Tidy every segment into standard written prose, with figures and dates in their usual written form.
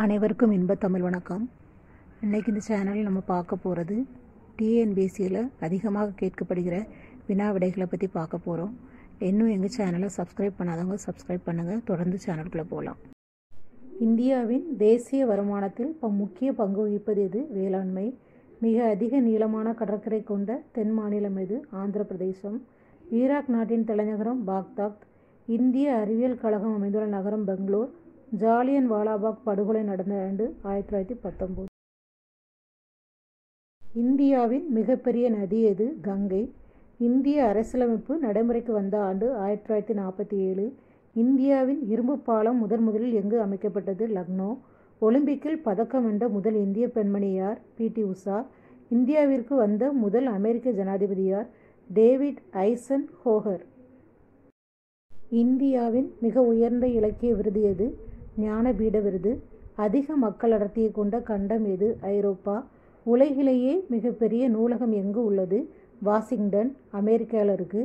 அனைவருக்கும் இன்ப தமிழ் வணக்கம். இன்றைக்கி இந்த சேனலில் நம்ம பார்க்க போகிறது டிஎன்பிஎஸ்சியில் அதிகமாக கேட்கப்படுகிற வினா விடைகளை பற்றி பார்க்க போகிறோம். இன்னும் எங்கள் சேனலை சப்ஸ்கிரைப் பண்ணாதவங்க சப்ஸ்கிரைப் பண்ணுங்கள். தொடர்ந்து சேனலுக்குள்ளே போகலாம். இந்தியாவின் தேசிய வருமானத்தில் முக்கிய பங்கு வகிப்பது எது? வேளாண்மை. மிக அதிக நீளமான கடற்கரை கொண்ட தென் மாநிலம் எது? ஆந்திர பிரதேசம். ஈராக் நாட்டின் தலைநகரம் பாக்தாத். இந்திய அறிவியல் கழகம் அமைந்துள்ள நகரம் பெங்களூர். ஜாலியன் வாலாபாக் படுகொலை நடந்த ஆண்டு 1919. இந்தியாவின் மிகப்பெரிய நதி எது? கங்கை. இந்திய அரசியலமைப்பு நடைமுறைக்கு வந்த ஆண்டு 1947. இந்தியாவின் இரும்பு பாலம் முதலில் எங்கு அமைக்கப்பட்டது? லக்னோ. ஒலிம்பிக்கில் பதக்கம் வென்ற முதல் இந்திய பெண்மணி யார்? பி.டி. உஷா. இந்தியாவிற்கு வந்த முதல் அமெரிக்க ஜனாதிபதி யார்? டேவிட் ஐசன் ஹோகர். இந்தியாவின் மிக உயர்ந்த இலக்கிய விருது எது? ஞானபீட விருது. அதிக மக்கள் அடர்த்தியை கொண்ட கண்டம் எது? ஐரோப்பா. உலகிலேயே மிகப்பெரிய நூலகம் எங்கு உள்ளது? வாஷிங்டன், அமெரிக்காவில் இருக்கு.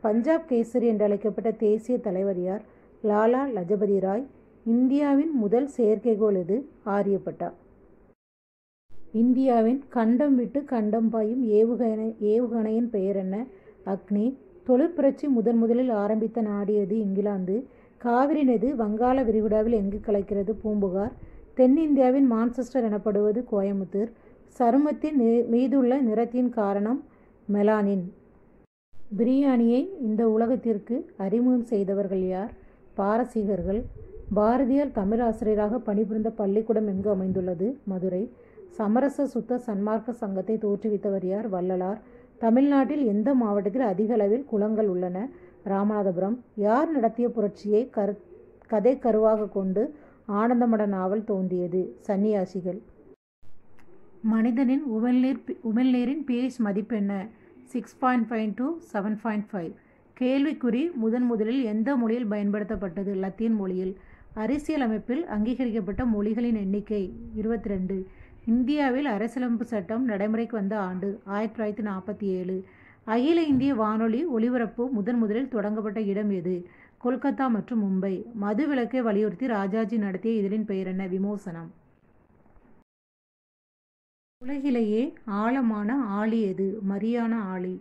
பஞ்சாப் கேசரி என்று அழைக்கப்பட்ட தேசிய தலைவர் யார்? லாலா லஜபதி ராய். இந்தியாவின் முதல் செயற்கைக்கோள் எது? ஆரியப்பட்டா. இந்தியாவின் கண்டம் விட்டு கண்டம் பாயும் ஏவுகணையின் பெயர் என்ன? அக்னி. தொழிற்புரட்சி முதலில் ஆரம்பித்த நாடு எது? இங்கிலாந்து. காவிரி நதி வங்காள விரிகுடாவில் எங்கு கலக்கிறது? பூம்புகார். தென்னிந்தியாவின் மான்செஸ்டர் எனப்படுவது கோயமுத்தூர். சருமத்தின் மீதுள்ள நிறத்தின் காரணம் மெலானின். பிரியாணியை இந்த உலகத்திற்கு அறிமுகம் செய்தவர்கள் யார்? பாரசீகர்கள். பாரதியார் தமிழ் ஆசிரியராக பணிபுரிந்த பள்ளிக்கூடம் எங்கு அமைந்துள்ளது? மதுரை. சமரச சுத்த சன்மார்க்க சங்கத்தை தோற்றுவித்தவர் யார்? வள்ளலார். தமிழ்நாட்டில் எந்த மாவட்டத்தில் அதிக அளவில் குளங்கள் உள்ளன? ராமநாதபுரம். யார் நடத்திய புரட்சியை கதை கருவாக கொண்டு ஆனந்தமட நாவல் தோன்றியது? சன்னியாசிகள். மனிதனின் உமிழ்நீரின் pH மதிப்பு என்ன? 6.5 to 7.5. கேள்விக்குறி முதலில் எந்த மொழியில் பயன்படுத்தப்பட்டது? லத்தீன் மொழியில். அரசியலமைப்பில் அங்கீகரிக்கப்பட்ட மொழிகளின் எண்ணிக்கை 22. இந்தியாவில் அரசியலமைப்பு சட்டம் நடைமுறைக்கு வந்த ஆண்டு 1947. அகில இந்திய வானொலி ஒலிபரப்பு முதலில் தொடங்கப்பட்ட இடம் எது? கொல்கத்தா மற்றும் மும்பை. மது விலக்கை வலியுறுத்தி ராஜாஜி நடத்திய இதழின் பெயர் என்ன? விமோசனம். உலகிலேயே ஆழமான ஆழி எது? மரியானா ஆழி.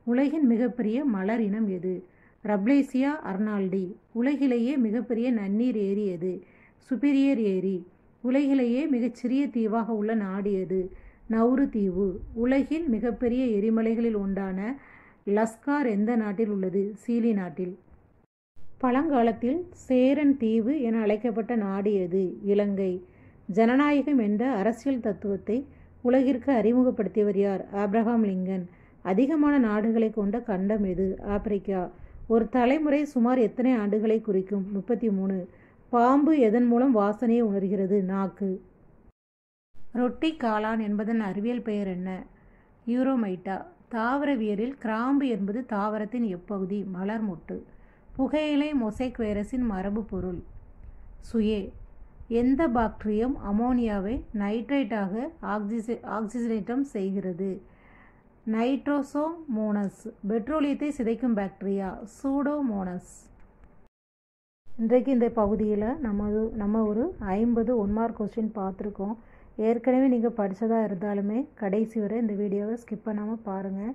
உலகின் மிகப்பெரிய மலர் இனம் எது? ரப்லேசியா அர்னால்டி. உலகிலேயே மிகப்பெரிய நன்னீர் ஏரி எது? சுப்பீரியர் ஏரி. உலகிலேயே மிகச்சிறிய தீவாக உள்ள நாடு எது? நௌரு தீவு. உலகின் மிகப்பெரிய எரிமலைகளில் ஒன்றான லஸ்கார் எந்த நாட்டில் உள்ளது? சீலி நாட்டில். பழங்காலத்தில் சேரன் தீவு என அழைக்கப்பட்ட நாடு எது? இலங்கை. ஜனநாயகம் என்ற அரசியல் தத்துவத்தை உலகிற்கு அறிமுகப்படுத்தியவர் யார்? Abraham Lincoln. அதிகமான நாடுகளை கொண்ட கண்டம் எது? ஆப்பிரிக்கா. ஒரு தலைமுறை சுமார் எத்தனை ஆண்டுகளை குறிக்கும்? 33. பாம்பு எதன் மூலம் வாசனையை உணர்கிறது? நாக்கு. ரொட்டி காளான் என்பதன் அறிவியல் பெயர் என்ன? யூரோமைட்டா. தாவரவியலில் கிராம்பு என்பது தாவரத்தின் எப்பகுதி? மலர் மொட்டு. புகையிலை மொசைக் வைரஸின் மரபு பொருள். சுயே. எந்த பாக்டீரியம் அமோனியாவை நைட்ரேட்டாக ஆக்சிஜனேற்றம் செய்கிறது? நைட்ரோசோமோனஸ். பெட்ரோலியத்தை சிதைக்கும் பாக்டீரியா? சூடோமோனஸ். இன்றைக்கு இந்த பகுதியில் நம்ம ஒரு 50 1 மார்க் கொஸ்டின் பார்த்துருக்கோம். ஏற்கனவே நீங்கள் படித்ததாக இருந்தாலுமே கடைசி வரை இந்த வீடியோவை ஸ்கிப் பண்ணாமல் பாருங்கள்.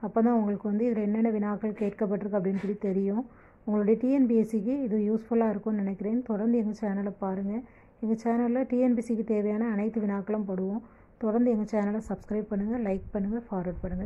அப்போ தான் உங்களுக்கு இதில் என்னென்ன வினாக்கள் கேட்கப்பட்டிருக்கு அப்படின்னு சொல்லி தெரியும். உங்களுடைய டிஎன்பிஎஸ்சிக்கு இது யூஸ்ஃபுல்லாக இருக்கும்னு நினைக்கிறேன். தொடர்ந்து எங்கள் சேனலை பாருங்கள். எங்கள் சேனலில் டிஎன்பிஎஸ்சிக்கு தேவையான அனைத்து வினாக்களும் போடுவோம். தொடர்ந்து எங்கள் சேனலை சப்ஸ்கிரைப் பண்ணுங்கள், லைக் பண்ணுங்கள், ஃபார்வர்ட் பண்ணுங்கள்.